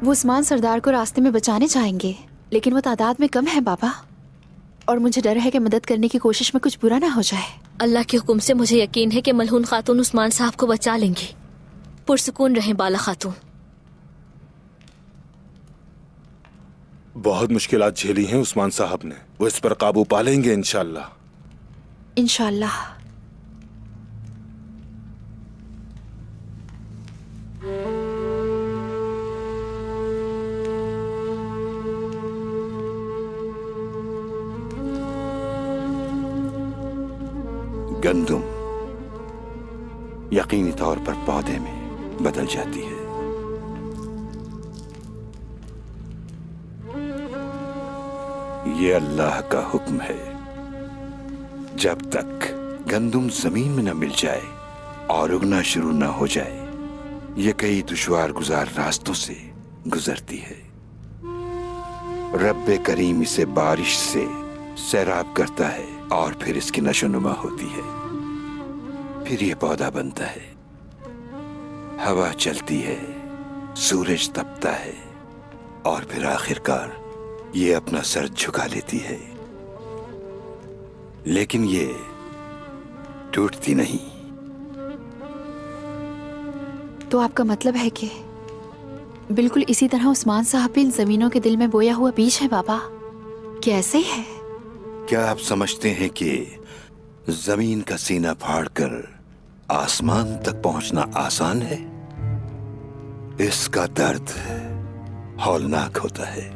वो उस्मान सरदार को रास्ते में बचाने जाएंगे, लेकिन वो तादाद में कम है बाबा, और मुझे डर है कि मदद करने की कोशिश में कुछ बुरा ना हो जाए। अल्लाह के हुक्म से मुझे यकीन है कि मलहून खातून उस्मान साहब को बचा लेंगी। पुरसुकून रहें बाला खातून। बहुत मुश्किलात झेली हैं उस्मान साहब ने, वो इस पर काबू पा लेंगे इंशाअल्लाह। इंशाअल्लाह। गंदुम यकीनी तौर पर पौधे में बदल जाती है। ये अल्लाह का हुक्म है। जब तक गंदुम जमीन में न मिल जाए और उगना शुरू न हो जाए, ये कई दुश्वार गुजार रास्तों से गुजरती है। रब्बे करीम इसे बारिश से सैराब करता है और फिर इसकी नशोनुमा होती है। फिर ये पौधा बनता है, हवा चलती है, सूरज तपता है और फिर आखिरकार ये अपना सर झुका लेती है। लेकिन ये टूटती नहीं। तो आपका मतलब है कि बिल्कुल इसी तरह उस्मान साहब भी इन जमीनों के दिल में बोया हुआ बीज है बाबा? कैसे है? क्या आप समझते हैं कि जमीन का सीना फाड़कर आसमान तक पहुंचना आसान है? इसका दर्द हौलनाक होता है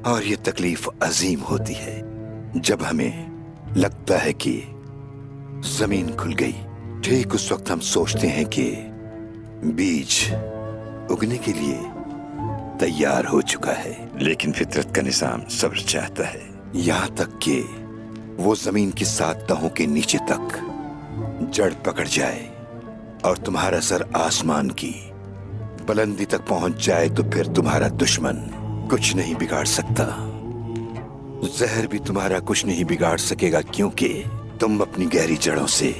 और ये तकलीफ अजीम होती है जब हमें लगता है कि जमीन खुल गई। ठीक उस वक्त हम सोचते हैं कि बीज उगने के लिए तैयार हो चुका है, लेकिन फितरत का निजाम सब्र चाहता है, यहां तक कि वो जमीन की 7 तहों के नीचे तक जड़ पकड़ जाए और तुम्हारा सर आसमान की बुलंदी तक पहुंच जाए, तो फिर तुम्हारा दुश्मन कुछ नहीं बिगाड़ सकता। जहर भी तुम्हारा कुछ नहीं बिगाड़ सकेगा, क्योंकि तुम अपनी गहरी जड़ों से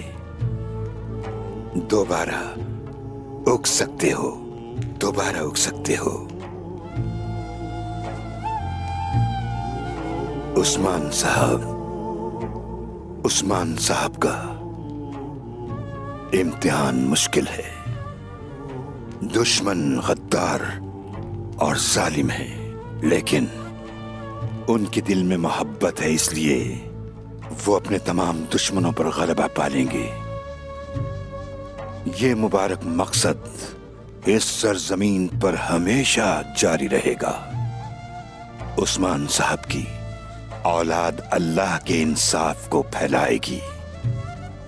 दोबारा उग सकते हो, दोबारा उग सकते हो। उस्मान साहब का इम्तिहान मुश्किल है। दुश्मन गद्दार और जालिम है, लेकिन उनके दिल में मोहब्बत है, इसलिए वो अपने तमाम दुश्मनों पर गलबा पालेंगे। ये मुबारक मकसद इस सरजमीन पर हमेशा जारी रहेगा। उस्मान साहब की औलाद अल्लाह के इंसाफ को फैलाएगी,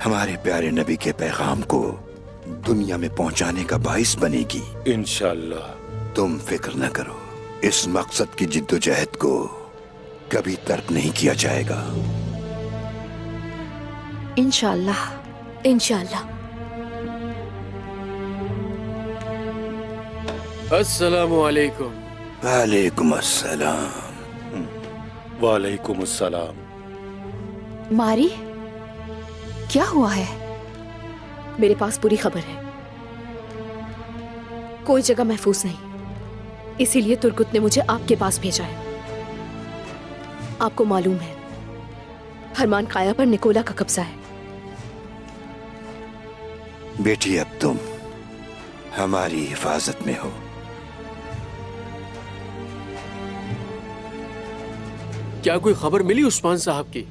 हमारे प्यारे नबी के पैगाम को दुनिया में पहुंचाने का बाइस बनेगी इंशाअल्लाह। तुम फिक्र न करो, इस मकसद की जिद्दोजहद को कभी तर्क नहीं किया जाएगा। इंशाअल्लाह। इंशाअल्लाह। अस्सलामु अलैकुम। वालेकुम अस्सलाम। वालेकुम अस्सलाम। मारी, क्या हुआ है? मेरे पास पूरी खबर है। कोई जगह महफूज नहीं, इसीलिए तुर्गुत ने मुझे आपके पास भेजा है। आपको मालूम है, फरमान काया पर निकोला का कब्जा है। बेटी, अब तुम हमारी हिफाजत में हो। क्या कोई खबर मिली उस्मान साहब की?